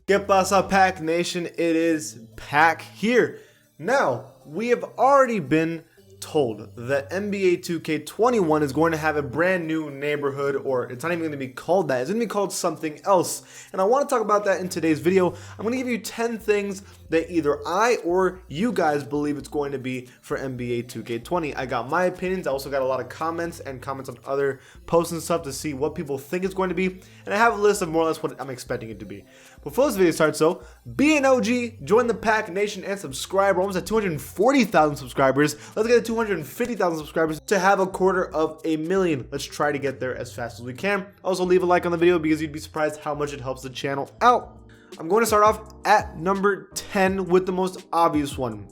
¿Qué pasa, Pack Nation? It is Pack here. Now, we have already been told that NBA 2K21 is going to have a brand new neighborhood, or it's not even going to be called that. It's going to be called something else. And I want to talk about that in today's video. I'm going to give you 10 things that either I or you guys believe it's going to be for NBA 2K20. I got my opinions. I also got a lot of comments and comments on other posts and stuff to see what people think it's going to be. And I have a list of more or less what I'm expecting it to be. Before this video starts though, be an OG, join the Pack Nation and subscribe. We're almost at 240,000 subscribers. Let's get to 250,000 subscribers to have a quarter of a million. Let's try to get there as fast as we can. Also leave a like on the video because you'd be surprised how much it helps the channel out. I'm going to start off at number 10 with the most obvious one.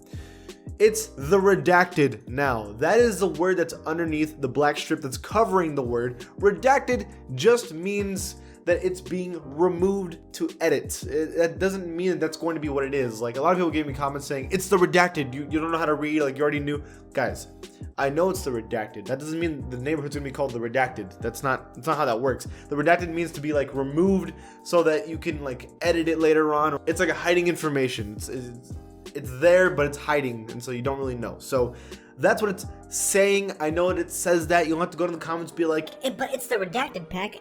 It's the redacted now. That is the word that's underneath the black strip that's covering the word. Redacted just means that it's being removed to edit. That doesn't mean that that's going to be what it is. Like, a lot of people gave me comments saying, it's the redacted, you don't know how to read, like you already knew. Guys, I know it's the redacted. That doesn't mean the neighborhood's gonna be called the redacted. That's not how that works. The redacted means to be like removed so that you can like edit it later on. It's like a hiding information. It's there, but it's hiding, and so you don't really know. So that's what it's saying. I know it says that. You'll have to go to the comments and be like, but it's the redacted, Pack.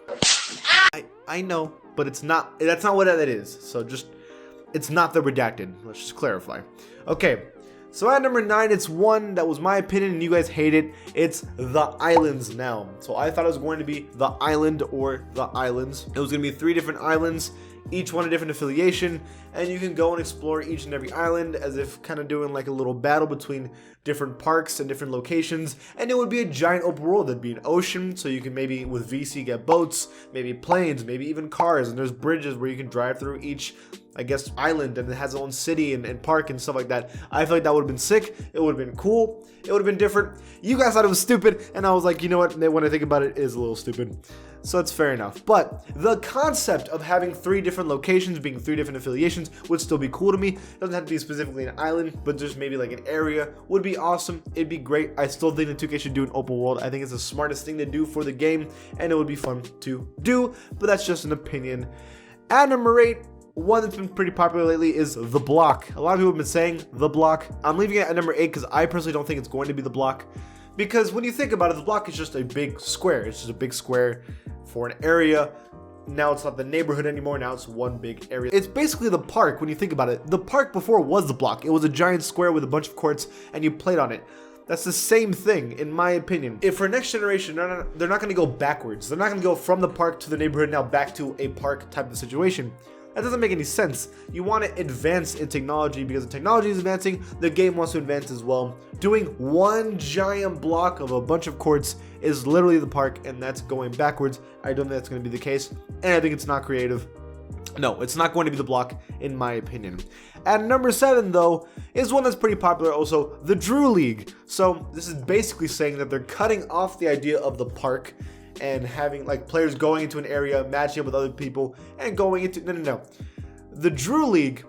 I know, but it's not. That's not what that is. So just, it's not the redacted. Let's just clarify. Okay. So at number 9, it's one that was my opinion and you guys hate it. It's the islands now. So I thought it was going to be the island or the islands. It was going to be 3 different islands, each one a different affiliation, and you can go and explore each and every island as if kind of doing like a little battle between different parks and different locations. And it would be a giant open world. There'd be an ocean, so you can maybe with VC get boats, maybe planes, maybe even cars, and there's bridges where you can drive through each, I guess, island, and it has its own city and park and stuff like that. I feel like that would have been sick. It would have been cool. It would have been different. You guys thought it was stupid, and I was like, you know what? When I think about it, it is a little stupid. So it's fair enough. But the concept of having 3 different locations, being 3 different affiliations, would still be cool to me. It doesn't have to be specifically an island, but just maybe like an area would be awesome. It'd be great. I still think the 2K should do an open world. I think it's the smartest thing to do for the game, and it would be fun to do, but that's just an opinion. At number 8, one that's been pretty popular lately is the block. A lot of people have been saying the block. I'm leaving it at number 8 because I personally don't think it's going to be the block. Because when you think about it, the block is just a big square. It's just a big square for an area. Now it's not the neighborhood anymore. Now it's one big area. It's basically the park when you think about it. The park before was the block. It was a giant square with a bunch of courts and you played on it. That's the same thing, in my opinion. If for next generation, they're not going to go backwards. They're not going to go from the park to the neighborhood now back to a park type of situation. That doesn't make any sense. You want to advance in technology because the technology is advancing, the game wants to advance as well. Doing one giant block of a bunch of courts is literally the park, and that's going backwards. I don't think that's going to be the case, and I think it's not creative. No, it's not going to be the block, in my opinion. At number 7, though, is one that's pretty popular also, the Dru League. So this is basically saying that they're cutting off the idea of the park and having like players going into an area, matching up with other people, and going into, no. The Dru League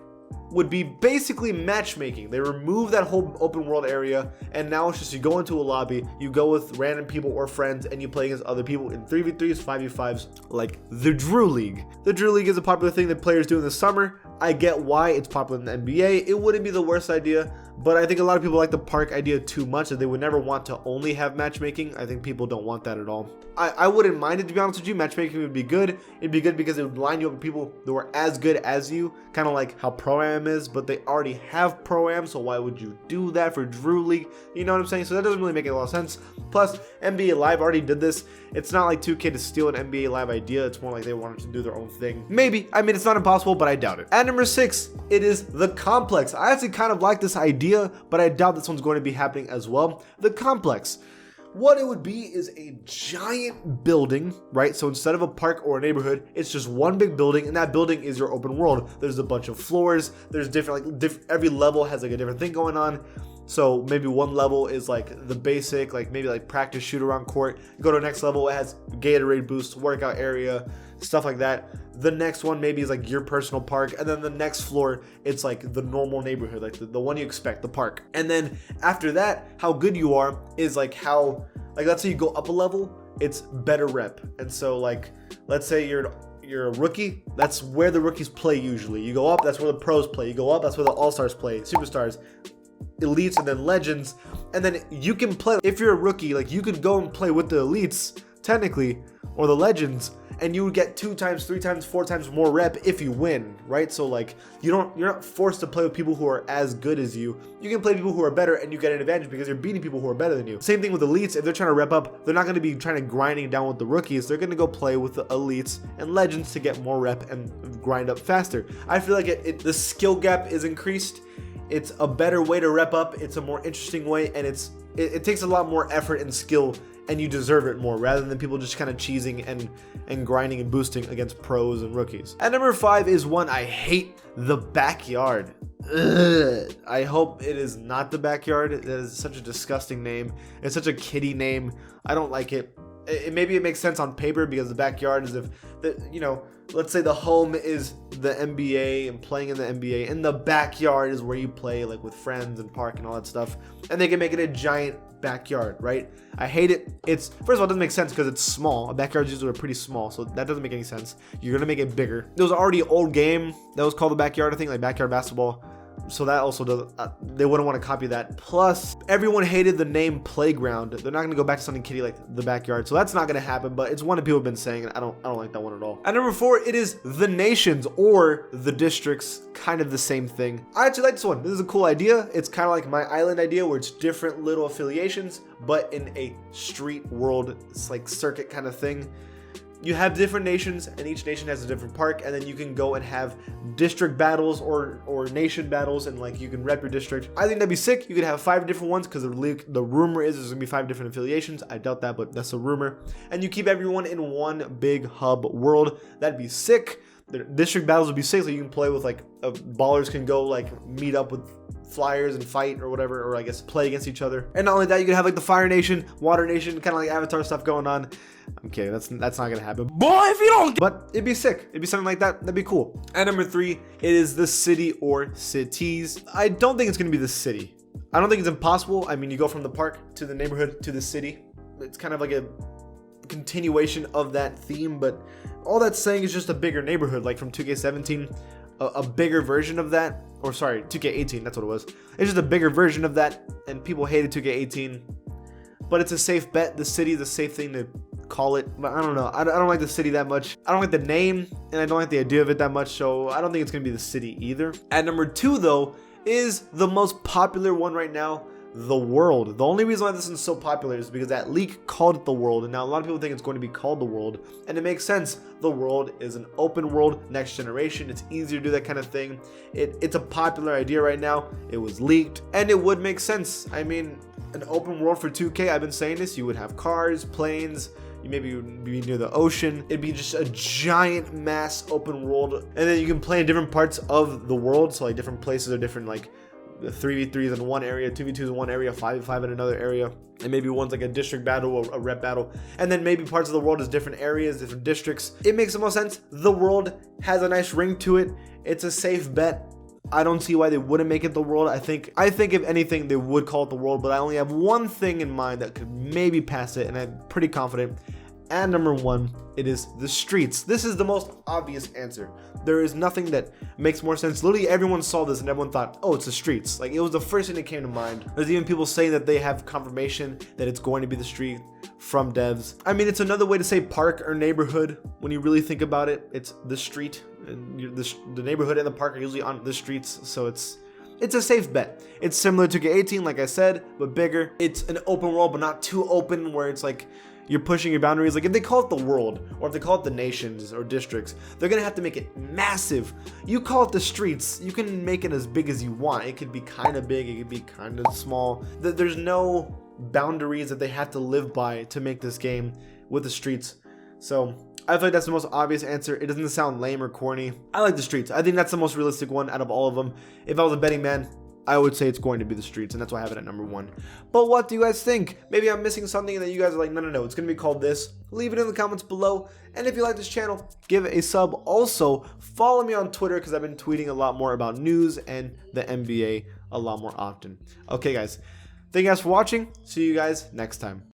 would be basically matchmaking. They remove that whole open world area, and now it's just you go into a lobby, you go with random people or friends, and you play against other people in 3v3s, 5v5s, like the Dru League. The Dru League is a popular thing that players do in the summer. I get why it's popular in the NBA. It wouldn't be the worst idea, but I think a lot of people like the park idea too much, that they would never want to only have matchmaking. I think people don't want that at all. I wouldn't mind it, to be honest with you. Matchmaking would be good. It'd be good because it would line you up with people that were as good as you, kind of like how Pro-Am is, but they already have Pro-Am, so why would you do that for Dru League? You know what I'm saying? So that doesn't really make a lot of sense. Plus, NBA Live already did this. It's not like 2K to steal an NBA Live idea. It's more like they wanted to do their own thing. Maybe. I mean, it's not impossible, but I doubt it. At number 6, it is the Complex. I actually kind of like this idea, but I doubt this one's going to be happening as well. The Complex. What it would be is a giant building, right? So instead of a park or a neighborhood, it's just one big building, and that building is your open world. There's a bunch of floors. There's different, every level has like a different thing going on. So maybe one level is like the basic, like maybe like practice shoot around court. You go to the next level, it has Gatorade boost, workout area, stuff like that. The next one maybe is like your personal park, and then the next floor, it's like the normal neighborhood, like the one you expect, the park. And then after that, how good you are is like how, like let's say you go up a level, it's better rep. And so like, let's say you're you're a rookie, that's where the rookies play usually. You go up, that's where the pros play. You go up, that's where the all-stars play, superstars, elites, and then legends. And then you can play, if you're a rookie, like you could go and play with the elites, technically, or the legends, and you would get 2 times, 3 times, 4 times more rep if you win, right? So like you're not forced to play with people who are as good as you. You can play people who are better, and you get an advantage because you're beating people who are better than you. Same thing with elites. If they're trying to rep up, they're not going to be trying to grinding down with the rookies. They're going to go play with the elites and legends to get more rep and grind up faster. I feel like the skill gap is increased. It's a better way to rep up. It's a more interesting way, and it takes a lot more effort and skill, and you deserve it more rather than people just kind of cheesing and grinding and boosting against pros and rookies. At number 5 is one I hate, the backyard. Ugh. I hope it is not the backyard. That is such a disgusting name. It's such a kiddie name. I don't like it. Maybe it makes sense on paper because the backyard is if let's say the home is the NBA and playing in the NBA, and the backyard is where you play like with friends and park and all that stuff, and they can make it a giant backyard, right? I hate it. It's, first of all, it doesn't make sense because it's small. A backyard usually are pretty small, so that doesn't make any sense. You're gonna make it bigger. There was already an old game that was called the backyard, I think, like backyard basketball. So that also does, they wouldn't want to copy that. Plus, everyone hated the name playground. They're not going to go back to something kiddie like the backyard. So that's not going to happen, but it's one that people have been saying, and I don't like that one at all. At number 4, it is the nations or the districts, kind of the same thing. I actually like this one. This is a cool idea. It's kind of like my island idea where it's different little affiliations, but in a street world, it's like circuit kind of thing. You have different nations, and each nation has a different park, and then you can go and have district battles or nation battles, and like you can rep your district. I think that'd be sick. You could have 5 different ones because the rumor is there's gonna be 5 different affiliations. I doubt that, but that's a rumor. And you keep everyone in one big hub world. That'd be sick. The district battles would be sick, so you can play with like ballers can go like meet up with flyers and fight or whatever, or I guess play against each other. And not only that, you can have like the Fire Nation, Water Nation, kind of like Avatar stuff going on. I'm kidding, that's not gonna happen, boy, if you don't. But it'd be sick. It'd be something like that. That'd be cool. At number 3, it is the city or cities. I don't think it's gonna be the city. I don't think it's impossible. I mean, you go from the park to the neighborhood to the city. It's kind of like a continuation of that theme, but all that's saying is just a bigger neighborhood, like from 2K17, a bigger version of that, or sorry, 2K18, that's what it was. It's just a bigger version of that, and people hated 2K18, but it's a safe bet. The city is a safe thing to call it, but I don't know. I don't like the city that much. I don't like the name, and I don't like the idea of it that much, so I don't think it's gonna be the city either. At number 2, though, is the most popular one right now, the world. The only reason why this is so popular is because that leak called it the world, and now a lot of people think it's going to be called the world, and it makes sense. The world is an open world, next generation. It's easier to do that kind of thing. It's a popular idea right now. It was leaked, and it would make sense. I mean, an open world for 2K, I've been saying this, you would have cars, planes, you maybe would be near the ocean. It'd be just a giant mass open world, and then you can play in different parts of the world, so like different places are different, like 3v3s in one area, 2v2s in one area, 5v5 in another area, and maybe one's like a district battle or a rep battle, and then maybe parts of the world is different areas, different districts. It makes the most sense. The world has a nice ring to it. It's a safe bet. I don't see why they wouldn't make it the world. I think if anything they would call it the world, but I only have one thing in mind that could maybe pass it, and I'm pretty confident. And number 1, it is the streets. This is the most obvious answer. There is nothing that makes more sense. Literally everyone saw this and everyone thought, oh, it's the streets. Like, it was the first thing that came to mind. There's even people saying that they have confirmation that it's going to be the street from devs. I mean, it's another way to say park or neighborhood. When you really think about it, it's the street. And the neighborhood and the park are usually on the streets, so it's a safe bet. It's similar to K18, like I said, but bigger. It's an open world, but not too open where it's like you're pushing your boundaries. Like if they call it the world, or if they call it the nations or districts, they're gonna have to make it massive. You call it the streets, you can make it as big as you want. It could be kind of big, it could be kind of small. There's no boundaries that they have to live by to make this game with the streets. So I feel like that's the most obvious answer. It doesn't sound lame or corny. I like the streets. I think that's the most realistic one out of all of them. If I was a betting man, I would say it's going to be the streets, and that's why I have it at number 1. But what do you guys think? Maybe I'm missing something that you guys are like, no, it's going to be called this. Leave it in the comments below. And if you like this channel, give it a sub. Also, follow me on Twitter because I've been tweeting a lot more about news and the NBA a lot more often. Okay, guys. Thank you guys for watching. See you guys next time.